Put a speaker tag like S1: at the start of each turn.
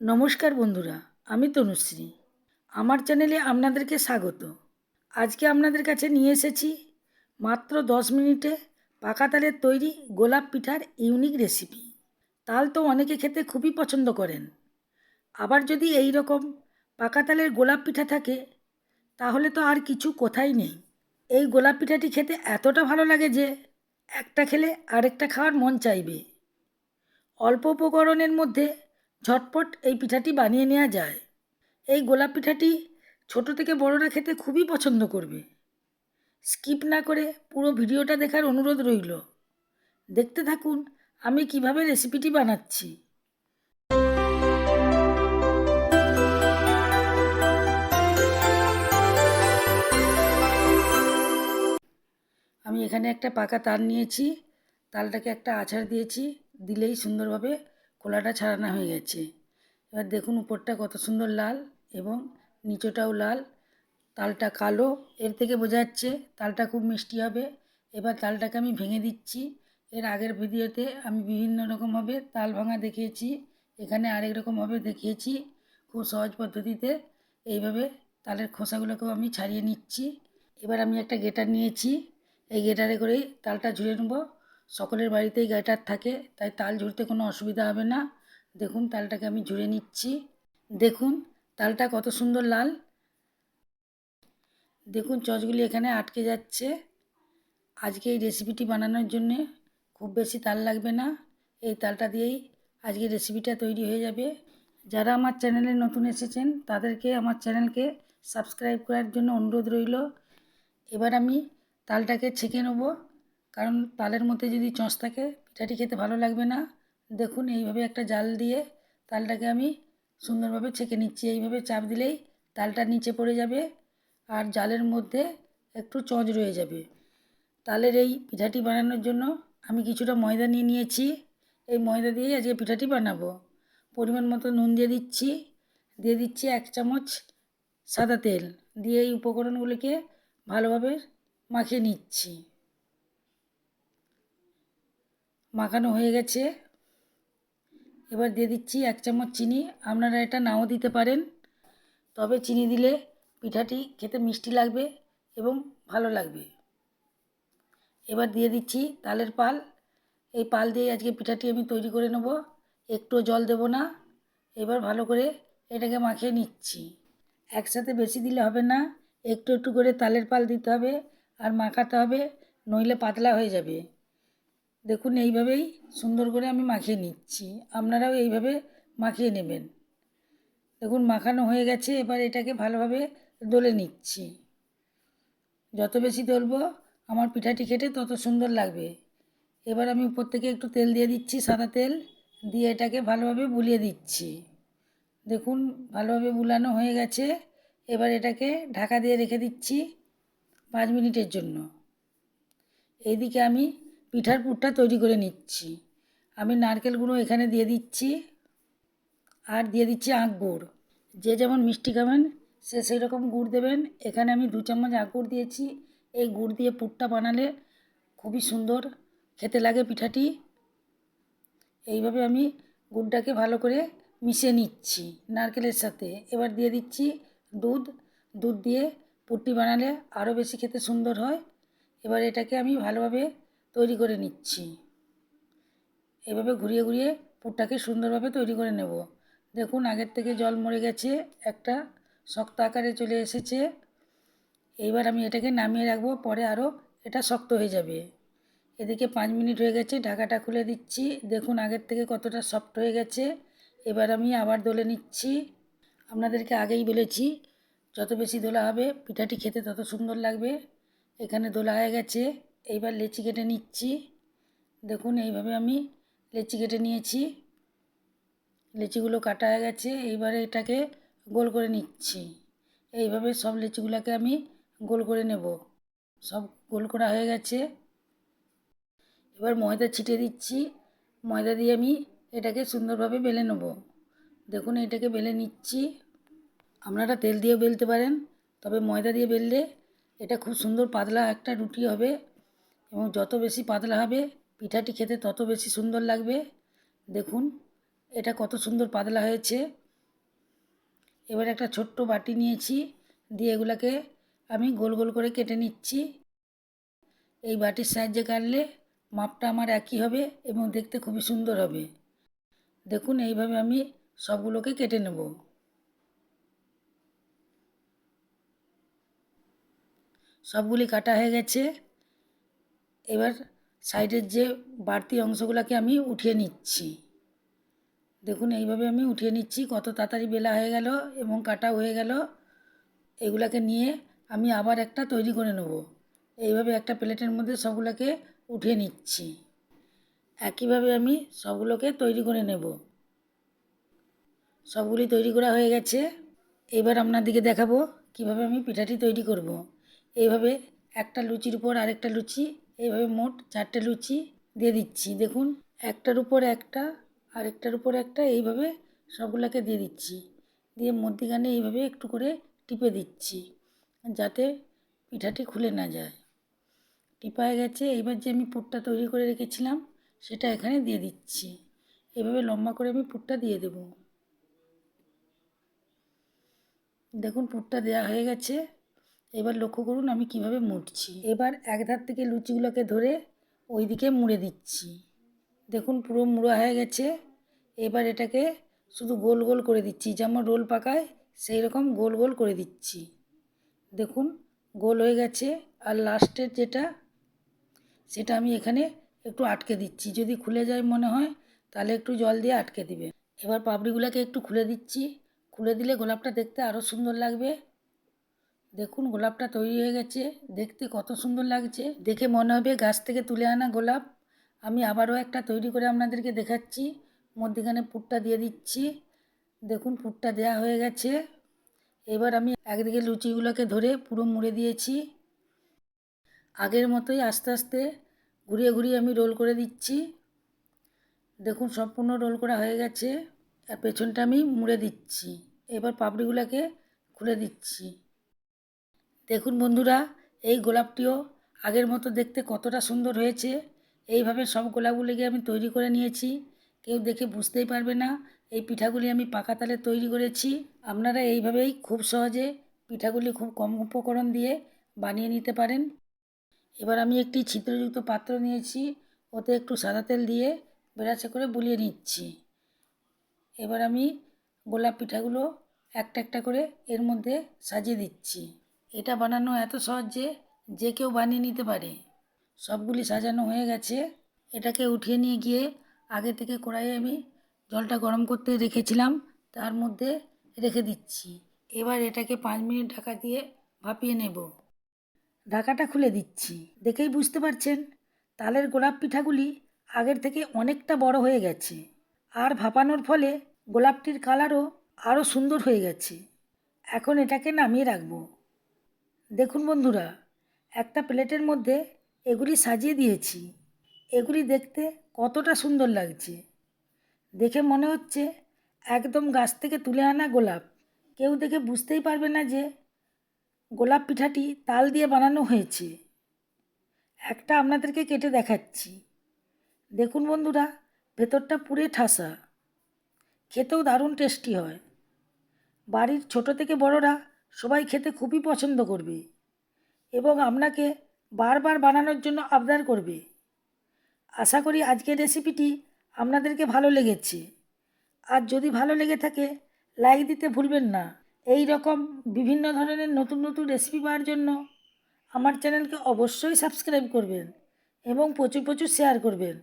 S1: নমস্কার বন্ধুরা, আমি তনুশ্রী। আমার চ্যানেলে আপনাদেরকে স্বাগত। আজকে আপনাদের কাছে নিয়ে এসেছি মাত্র 10 মিনিটে পাকা তালের তৈরি গোলাপ পিঠার ইউনিক রেসিপি। তাল তো অনেকে খেতে খুবই পছন্দ করেন, আবার যদি এই রকম পাকা তালের গোলাপ পিঠা থাকে তাহলে তো আর কিছু কথাই নেই। এই গোলাপ পিঠাটি খেতে এতটা ভালো লাগে যে একটা খেলে আরেকটা খাওয়ার মন চাইবে। অল্প উপকরণের মধ্যে ঝটপট এই পিঠাটি বানিয়ে নেওয়া যায়। এই গোলাপ পিঠাটি ছোট থেকে বড়রা খেতে খুবই পছন্দ করবে। স্কিপ না করে পুরো ভিডিওটা দেখার অনুরোধ রইল। দেখতে থাকুন আমি কিভাবে রেসিপিটি বানাচ্ছি। আমি এখানে একটা পাকা তাল নিয়েছি, তালটাকে একটা আছাড় দিয়েছি, দিলেই সুন্দরভাবে খোলাটা ছাড়ানো হয়ে গেছে। এবার দেখুন উপরটা কত সুন্দর লাল এবং নিচটাও লাল, তালটা কালো, এর থেকে বোঝা যাচ্ছে তালটা খুব মিষ্টি হবে। এবার তালটাকে আমি ভেঙে দিচ্ছি। এর আগের ভিডিওতে আমি বিভিন্ন রকমভাবে তাল ভাঙা দেখিয়েছি, এখানে আরেক রকমভাবে দেখিয়েছি। খুব সহজ পদ্ধতিতে এইভাবে তালের খোসাগুলোকেও আমি ছাড়িয়ে নিচ্ছি। এবার আমি একটা গ্রেটার নিয়েছি, এই গ্রেটারে করেই তালটা ঝুড়ে নেব। সকলের বাড়িতেই গ্রেটার থাকে, তাই তাল ঝুড়তে কোনো অসুবিধা হবে না। দেখুন তালটাকে আমি ঝুড়ে নিচ্ছি। দেখুন তালটা কত সুন্দর লাল। দেখুন চচগুলি এখানে আটকে যাচ্ছে। আজকে এই রেসিপিটি বানানোর জন্যে খুব বেশি তাল লাগবে না, এই তালটা দিয়েই আজকে রেসিপিটা তৈরি হয়ে যাবে। যারা আমার চ্যানেলে নতুন এসেছেন তাদেরকে আমার চ্যানেলকে সাবস্ক্রাইব করার জন্য অনুরোধ রইল। এবার আমি তালটাকে ছেঁকে নেব, কারণ তালের মধ্যে যদি চঁচ থাকে পিঠাটি খেতে ভালো লাগবে না। দেখুন এইভাবে একটা জাল দিয়ে তালটাকে আমি সুন্দরভাবে ছেঁকে নিচ্ছি। এইভাবে চাপ দিলেই তালটা নিচে পড়ে যাবে আর জালের মধ্যে একটু চঁচ রয়ে যাবে। তালের এই পিঠাটি বানানোর জন্য আমি কিছুটা ময়দা নিয়ে নিয়েছি, এই ময়দা দিয়েই আজকে পিঠাটি বানাবো। পরিমাণ মতো নুন দিয়ে দিচ্ছি, দিয়ে দিচ্ছি 1 চামচ সাদা তেল, দিয়ে এই উপকরণগুলিকে ভালোভাবে মাখিয়ে নিচ্ছি। মাখানো হয়ে গেছে। এবার দিয়ে দিচ্ছি 1 চামচ চিনি, আপনারা এটা নাও দিতে পারেন, তবে চিনি দিলে পিঠাটি খেতে মিষ্টি লাগবে এবং ভালো লাগবে। এবার দিয়ে দিচ্ছি তালের পাল, এই পাল দিয়ে আজকে পিঠাটি আমি তৈরি করে নেব, একটু জল দেব না। এবার ভালো করে এটাকে মাখিয়ে নিচ্ছি। একসাথে বেশি দিলে হবে না, একটু একটু করে তালের পাল দিতে হবে আর মাখাতে হবে, নইলে পাতলা হয়ে যাবে। দেখুন এইভাবেই সুন্দর করে আমি মাখিয়ে নিচ্ছি, আপনারাও এইভাবে মাখিয়ে নেবেন। দেখুন মাখানো হয়ে গেছে, এবার এটাকে ভালোভাবে দলে নিচ্ছি। যত বেশি দলবো আমার পিঠাটি খেতে তত সুন্দর লাগবে। এবার আমি উপর থেকে একটু তেল দিয়ে দিচ্ছি, সাদা তেল দিয়ে এটাকে ভালোভাবে বুলিয়ে দিচ্ছি। দেখুন ভালোভাবে বুলানো হয়ে গেছে। এবার এটাকে ঢাকা দিয়ে রেখে দিচ্ছি 5 মিনিটের জন্য। এইদিকে আমি পিঠার পুরটা তৈরি করে নিচ্ছি। আমি নারকেল গুঁড়ো এখানে দিয়ে দিচ্ছি আর দিয়ে দিচ্ছি আখ গুড়। যে যেমন মিষ্টি খাবেন সে সেই রকম গুড় দেবেন। এখানে আমি 2 চামচ আখ গুড় দিয়েছি। এই গুড় দিয়ে পুরটা বানালে খুবই সুন্দর খেতে লাগে পিঠাটি। এইভাবে আমি গুড়টাকে ভালো করে মিশিয়ে নিচ্ছি নারকেলের সাথে। এবার দিয়ে দিচ্ছি দুধ, দুধ দিয়ে পুরটি বানালে আরও বেশি খেতে সুন্দর হয়। এবার এটাকে আমি ভালোভাবে তৈরি করে নিচ্ছি। এভাবে ঘুরিয়ে ঘুরিয়ে পুরটাকে সুন্দরভাবে তৈরি করে নেব। দেখুন আগের থেকে জল মরে গেছে, একটা শক্ত আকারে চলে এসেছে। এইবার আমি এটাকে নামিয়ে রাখবো, পরে আরও এটা শক্ত হয়ে যাবে। এদিকে 5 মিনিট হয়ে গেছে, ঢাকাটা খুলে দিচ্ছি। দেখুন আগের থেকে কতটা সফট হয়ে গেছে। এবার আমি আবার দলে নিচ্ছি। আপনাদেরকে আগেই বলেছি যত বেশি দোলা হবে পিঠাটি খেতে তত সুন্দর লাগবে। এখানে দোলা হয়ে গেছে, এইবার লেচি কেটে নিচ্ছি। দেখুন এইভাবে আমি লেচি কেটে নিয়েছি, লেচিগুলো কাটা হয়ে গেছে। এইবারে এটাকে গোল করে নিচ্ছি। এইভাবে সব লেচিগুলোকে আমি গোল করে নেব। সব গোল করা হয়ে গেছে। এবার ময়দা ছিটিয়ে দিচ্ছি, ময়দা দিয়ে আমি এটাকে সুন্দরভাবে বেলে নেব। দেখুন এটাকে বেলে নিচ্ছি। আপনারা তেল দিয়েও বেলতে পারেন, তবে ময়দা দিয়ে বেললে এটা খুব সুন্দর পাতলা একটা রুটি হবে এবং যত বেশি পাতলা হবে পিঠাটি খেতে তত বেশি সুন্দর লাগবে। দেখুন এটা কত সুন্দর পাতলা হয়েছে। এবার একটা ছোট্ট বাটি নিয়েছি, দিয়ে এগুলাকে আমি গোল গোল করে কেটে নিচ্ছি। এই বাটির সাহায্যে কাটলে মাপটা আমার একই হবে এবং দেখতে খুবই সুন্দর হবে। দেখুন এইভাবে আমি সবগুলোকে কেটে নেব। সবগুলি কাটা হয়ে গেছে। এবার সাইডের যে বাড়তি অংশগুলোকে আমি উঠিয়ে নিচ্ছি। দেখুন এইভাবে আমি উঠিয়ে নিচ্ছি। কত তাড়াতাড়ি বেলা হয়ে গেল এবং কাটা হয়ে গেল। এগুলাকে নিয়ে আমি আবার একটা তৈরি করে নেব। এইভাবে একটা প্লেটের মধ্যে সবগুলোকে উঠিয়ে নিচ্ছি। একইভাবে আমি সবগুলোকে তৈরি করে নেব। সবগুলি তৈরি করা হয়ে গেছে। এবার আপনাদেরকে দেখাবো কিভাবে আমি পিঠাটি তৈরি করব। এইভাবে একটা লুচির উপর আরেকটা লুচি, এইভাবে মোট 4টে লুচি দিয়ে দিচ্ছি। দেখুন একটার উপর একটা, আরেকটার উপর একটা, এইভাবে সবগুলোকে দিয়ে দিচ্ছি। দিয়ে মধ্যিখানে এইভাবে একটু করে টিপে দিচ্ছি যাতে পিঠাটি খুলে না যায়। টিপা হয়ে গেছে। এইবার যে আমি পুরটা তৈরি করে রেখেছিলাম সেটা এখানে দিয়ে দিচ্ছি। এভাবে লম্বা করে আমি পুরটা দিয়ে দেব। দেখুন পুরটা দেওয়া হয়ে গেছে। এবার লক্ষ্য করুন আমি কিভাবে মুড়ছি। এবার এক ধার থেকে লুচিগুলোকে ধরে ওই দিকে মুড়ে দিচ্ছি। দেখুন পুরো মুড়া হয়ে গেছে। এবার এটাকে শুধু গোল গোল করে দিচ্ছি, যেমন রোল পাকায় সেই রকম গোল গোল করে দিচ্ছি। দেখুন গোল হয়ে গেছে। আর লাস্টের যেটা সেটা আমি এখানে একটু আটকে দিচ্ছি। যদি খুলে যায় মনে হয় তাহলে একটু জল দিয়ে আটকে দিবেন। এবার পাপড়িগুলোকে একটু খুলে দিচ্ছি। খুলে দিলে গোলাপটা দেখতে আরও সুন্দর লাগবে। দেখুন গোলাপটা তৈরি হয়ে গেছে। দেখতে কত সুন্দর লাগছে। দেখে মনে হবে গাছ থেকে তুলে আনা গোলাপ। আমি আবারও একটা তৈরি করে আপনাদেরকে দেখাচ্ছি। মধ্যিখানে পুরটা দিয়ে দিচ্ছি। দেখুন পুরটা দেওয়া হয়ে গেছে। এবার আমি একদিকে লুচিগুলোকে ধরে পুরো মুড়ে দিয়েছি। আগের মতোই আস্তে আস্তে ঘুরিয়ে ঘুরিয়ে আমি রোল করে দিচ্ছি। দেখুন সম্পূর্ণ রোল করা হয়ে গেছে। আর পেছনটা আমি মুড়ে দিচ্ছি। এবার পাপড়িগুলোকে খুলে দিচ্ছি। দেখুন বন্ধুরা, এই গোলাপটিও আগের মতো দেখতে কতটা সুন্দর হয়েছে। এইভাবে সব গোলাপগুলিকে আমি তৈরি করে নিয়েছি। কেউ দেখে বুঝতেই পারবে না এই পিঠাগুলি আমি পাকা তালে তৈরি করেছি। আপনারা এইভাবেই খুব সহজে পিঠাগুলি খুব কম উপকরণ দিয়ে বানিয়ে নিতে পারেন। এবার আমি একটি ছিদ্রযুক্ত পাত্র নিয়েছি, ওতে একটু সাদা তেল দিয়ে বেড়াচে করে বুলিয়ে নিচ্ছি। এবার আমি গোলাপ পিঠাগুলো একটা একটা করে এর মধ্যে সাজিয়ে দিচ্ছি। এটা বানানো এত সহজ যে কেউ বানিয়ে নিতে পারে। সবগুলি সাজানো হয়ে গেছে। এটাকে উঠিয়ে নিয়ে গিয়ে আগে থেকে কড়াইয়ে আমি জলটা গরম করতে রেখেছিলাম, তার মধ্যে রেখে দিচ্ছি। এবার এটাকে 5 মিনিট ঢাকা দিয়ে ভাপিয়ে নেব। ঢাকাটা খুলে দিচ্ছি। দেখেই বুঝতে পারছেন তালের গোলাপ পিঠাগুলি আগের থেকে অনেকটা বড় হয়ে গেছে। আর ভাপানোর ফলে গোলাপটির কালারও আরও সুন্দর হয়ে গেছে। এখন এটাকে নামিয়ে রাখবো। দেখুন বন্ধুরা, একটা প্লেটের মধ্যে এগুলি সাজিয়ে দিয়েছি। এগুলি দেখতে কতটা সুন্দর লাগছে। দেখে মনে হচ্ছে একদম গাছ থেকে তুলে আনা গোলাপ। কেউ দেখে বুঝতেই পারবে না যে গোলাপ পিঠাটি তাল দিয়ে বানানো হয়েছে। একটা আপনাদেরকে কেটে দেখাচ্ছি। দেখুন বন্ধুরা, ভেতরটা পুরে ঠাসা, খেতেও দারুণ টেস্টি হয়। বাড়ির ছোট থেকে বড়রা সবাই খেতে খুবই পছন্দ করবে এবং আপনাকে বারবার বানানোর জন্য আবদার করবে। আশা করি আজকের রেসিপিটি আপনাদেরকে ভালো লেগেছে। আর যদি ভালো লেগে থাকে লাইক দিতে ভুলবেন না। এই রকম বিভিন্ন ধরনের নতুন নতুন রেসিপি পাওয়ার জন্য আমার চ্যানেলকে অবশ্যই সাবস্ক্রাইব করবেন এবং প্রচুর প্রচুর শেয়ার করবেন।